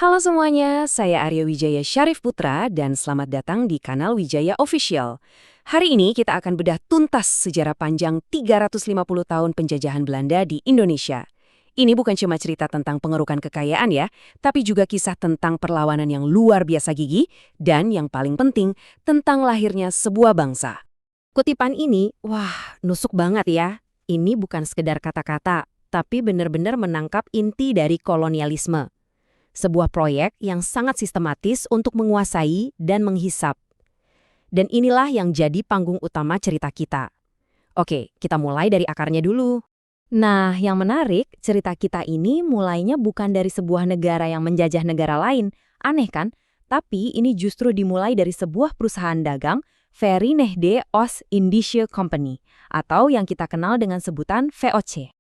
Halo semuanya, saya Arya Wijaya Syarif Putra dan selamat datang di kanal Wijaya Official. Hari ini kita akan bedah tuntas sejarah panjang 350 tahun penjajahan Belanda di Indonesia. Ini bukan cuma cerita tentang pengerukan kekayaan ya, tapi juga kisah tentang perlawanan yang luar biasa gigih dan yang paling penting, tentang lahirnya sebuah bangsa. Kutipan ini, wah, nusuk banget ya. Ini bukan sekedar kata-kata, tapi benar-benar menangkap inti dari kolonialisme. Sebuah proyek yang sangat sistematis untuk menguasai dan menghisap. Dan inilah yang jadi panggung utama cerita kita. Oke, kita mulai dari akarnya dulu. Nah, yang menarik, cerita kita ini mulainya bukan dari sebuah negara yang menjajah negara lain. Aneh kan? Tapi ini justru dimulai dari sebuah perusahaan dagang, Verenigde Oost-Indische Company, atau yang kita kenal dengan sebutan VOC.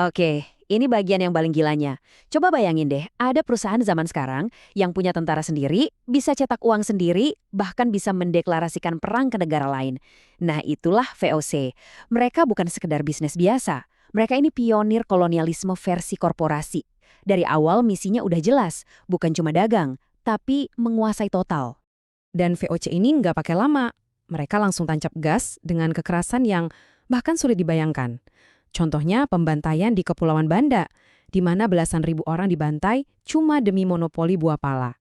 Oke, ini bagian yang paling gilanya. Coba bayangin deh, ada perusahaan zaman sekarang yang punya tentara sendiri, bisa cetak uang sendiri, bahkan bisa mendeklarasikan perang ke negara lain. Nah, itulah VOC. Mereka bukan sekedar bisnis biasa. Mereka ini pionir kolonialisme versi korporasi. Dari awal misinya udah jelas, bukan cuma dagang, tapi menguasai total. Dan VOC ini nggak pakai lama. Mereka langsung tancap gas dengan kekerasan yang bahkan sulit dibayangkan. Contohnya pembantaian di Kepulauan Banda, di mana belasan ribu orang dibantai cuma demi monopoli buah pala.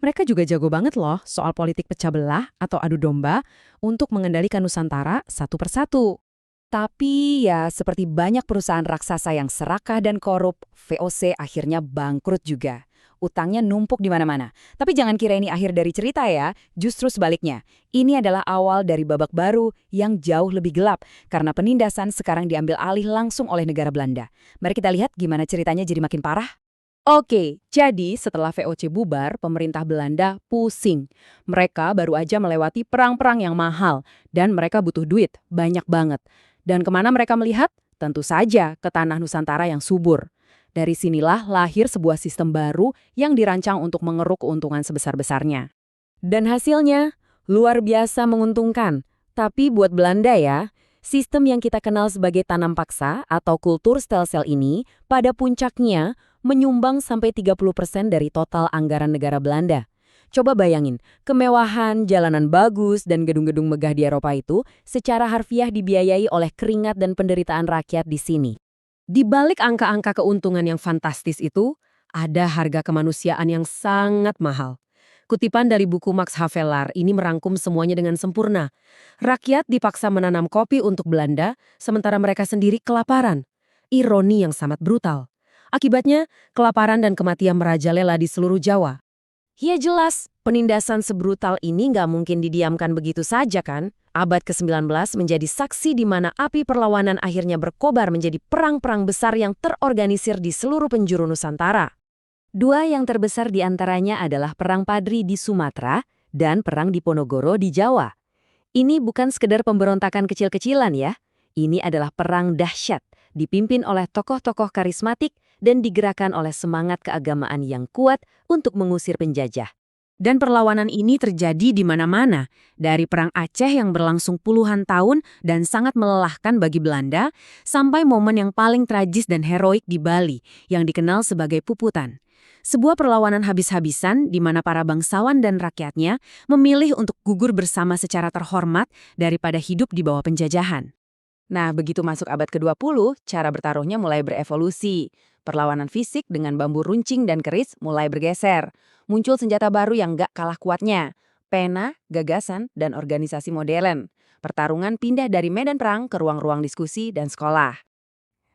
Mereka juga jago banget loh soal politik pecah belah atau adu domba untuk mengendalikan Nusantara satu persatu. Tapi ya seperti banyak perusahaan raksasa yang serakah dan korup, VOC akhirnya bangkrut juga. Utangnya numpuk di mana-mana. Tapi jangan kira ini akhir dari cerita ya, justru sebaliknya. Ini adalah awal dari babak baru yang jauh lebih gelap, karena penindasan sekarang diambil alih langsung oleh negara Belanda. Mari kita lihat gimana ceritanya jadi makin parah. Oke, jadi setelah VOC bubar, pemerintah Belanda pusing. Mereka baru aja melewati perang-perang yang mahal, dan mereka butuh duit, banyak banget. Dan kemana mereka melihat? Tentu saja ke tanah Nusantara yang subur. Dari sinilah lahir sebuah sistem baru yang dirancang untuk mengeruk keuntungan sebesar-besarnya. Dan hasilnya luar biasa menguntungkan. Tapi buat Belanda ya, sistem yang kita kenal sebagai tanam paksa atau kultur stelsel ini pada puncaknya menyumbang sampai 30% dari total anggaran negara Belanda. Coba bayangin, kemewahan, jalanan bagus, dan gedung-gedung megah di Eropa itu secara harfiah dibiayai oleh keringat dan penderitaan rakyat di sini. Di balik angka-angka keuntungan yang fantastis itu, ada harga kemanusiaan yang sangat mahal. Kutipan dari buku Max Havelaar ini merangkum semuanya dengan sempurna. Rakyat dipaksa menanam kopi untuk Belanda, sementara mereka sendiri kelaparan. Ironi yang sangat brutal. Akibatnya, kelaparan dan kematian merajalela di seluruh Jawa. Ya jelas, penindasan sebrutal ini nggak mungkin didiamkan begitu saja kan? Abad ke-19 menjadi saksi di mana api perlawanan akhirnya berkobar menjadi perang-perang besar yang terorganisir di seluruh penjuru Nusantara. Dua yang terbesar di antaranya adalah Perang Padri di Sumatera dan Perang Diponegoro di Jawa. Ini bukan sekedar pemberontakan kecil-kecilan ya. Ini adalah perang dahsyat, dipimpin oleh tokoh-tokoh karismatik dan digerakkan oleh semangat keagamaan yang kuat untuk mengusir penjajah. Dan perlawanan ini terjadi di mana-mana, dari Perang Aceh yang berlangsung puluhan tahun dan sangat melelahkan bagi Belanda, sampai momen yang paling tragis dan heroik di Bali, yang dikenal sebagai Puputan. Sebuah perlawanan habis-habisan di mana para bangsawan dan rakyatnya memilih untuk gugur bersama secara terhormat daripada hidup di bawah penjajahan. Nah, begitu masuk abad ke-20, cara bertaruhnya mulai berevolusi. Perlawanan fisik dengan bambu runcing dan keris mulai bergeser. Muncul senjata baru yang gak kalah kuatnya. Pena, gagasan, dan organisasi modern. Pertarungan pindah dari medan perang ke ruang-ruang diskusi dan sekolah.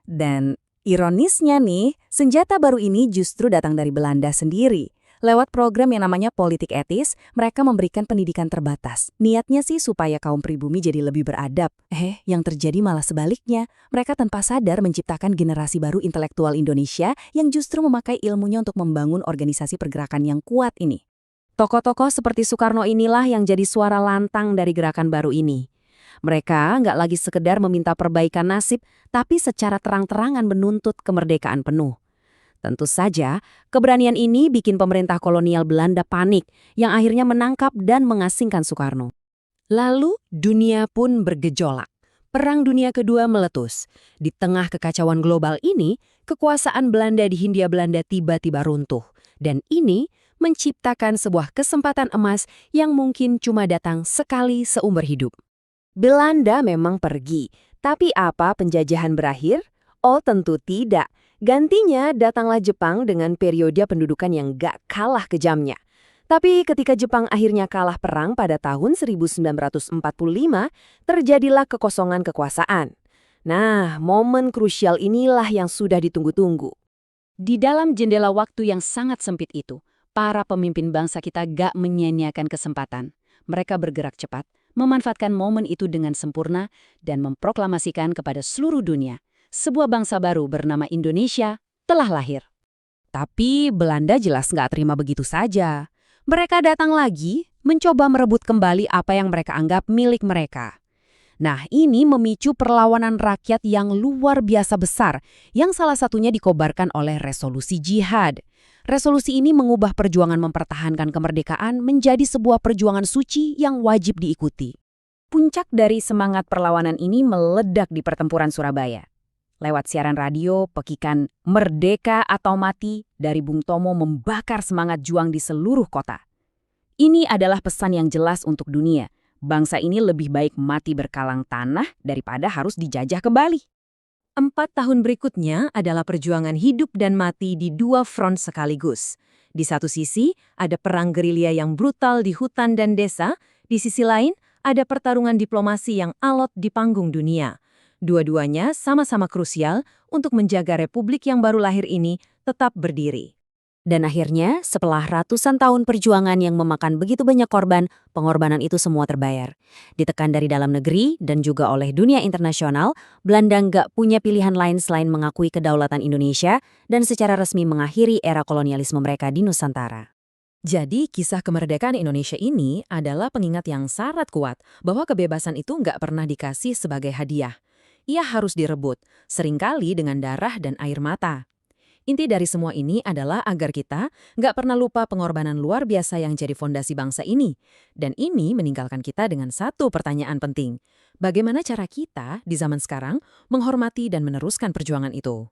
Dan ironisnya nih, senjata baru ini justru datang dari Belanda sendiri. Lewat program yang namanya politik etis, mereka memberikan pendidikan terbatas. Niatnya sih supaya kaum pribumi jadi lebih beradab. Yang terjadi malah sebaliknya. Mereka tanpa sadar menciptakan generasi baru intelektual Indonesia yang justru memakai ilmunya untuk membangun organisasi pergerakan yang kuat ini. Tokoh-tokoh seperti Soekarno inilah yang jadi suara lantang dari gerakan baru ini. Mereka nggak lagi sekedar meminta perbaikan nasib, tapi secara terang-terangan menuntut kemerdekaan penuh. Tentu saja, keberanian ini bikin pemerintah kolonial Belanda panik, yang akhirnya menangkap dan mengasingkan Soekarno. Lalu, dunia pun bergejolak. Perang Dunia Kedua meletus. Di tengah kekacauan global ini, kekuasaan Belanda di Hindia Belanda tiba-tiba runtuh. Dan ini menciptakan sebuah kesempatan emas yang mungkin cuma datang sekali seumur hidup. Belanda memang pergi, tapi apa penjajahan berakhir? Oh tentu tidak. Gantinya datanglah Jepang dengan periode pendudukan yang gak kalah kejamnya. Tapi ketika Jepang akhirnya kalah perang pada tahun 1945, terjadilah kekosongan kekuasaan. Nah, momen krusial inilah yang sudah ditunggu-tunggu. Di dalam jendela waktu yang sangat sempit itu, para pemimpin bangsa kita gak menyia-nyiakan kesempatan. Mereka bergerak cepat, memanfaatkan momen itu dengan sempurna, dan memproklamasikan kepada seluruh dunia, sebuah bangsa baru bernama Indonesia telah lahir. Tapi Belanda jelas nggak terima begitu saja. Mereka datang lagi, mencoba merebut kembali apa yang mereka anggap milik mereka. Nah, ini memicu perlawanan rakyat yang luar biasa besar, yang salah satunya dikobarkan oleh resolusi jihad. Resolusi ini mengubah perjuangan mempertahankan kemerdekaan menjadi sebuah perjuangan suci yang wajib diikuti. Puncak dari semangat perlawanan ini meledak di pertempuran Surabaya. Lewat siaran radio, pekikan "Merdeka atau Mati" dari Bung Tomo membakar semangat juang di seluruh kota. Ini adalah pesan yang jelas untuk dunia. Bangsa ini lebih baik mati berkalang tanah daripada harus dijajah kembali. 4 tahun berikutnya adalah perjuangan hidup dan mati di 2 front sekaligus. Di satu sisi, ada perang gerilya yang brutal di hutan dan desa. Di sisi lain, ada pertarungan diplomasi yang alot di panggung dunia. Dua-duanya sama-sama krusial untuk menjaga republik yang baru lahir ini tetap berdiri. Dan akhirnya, setelah ratusan tahun perjuangan yang memakan begitu banyak korban, pengorbanan itu semua terbayar. Ditekan dari dalam negeri dan juga oleh dunia internasional, Belanda nggak punya pilihan lain selain mengakui kedaulatan Indonesia dan secara resmi mengakhiri era kolonialisme mereka di Nusantara. Jadi, kisah kemerdekaan Indonesia ini adalah pengingat yang syarat kuat bahwa kebebasan itu nggak pernah dikasih sebagai hadiah. Ia harus direbut, seringkali dengan darah dan air mata. Inti dari semua ini adalah agar kita nggak pernah lupa pengorbanan luar biasa yang jadi fondasi bangsa ini. Dan ini meninggalkan kita dengan satu pertanyaan penting. Bagaimana cara kita di zaman sekarang menghormati dan meneruskan perjuangan itu?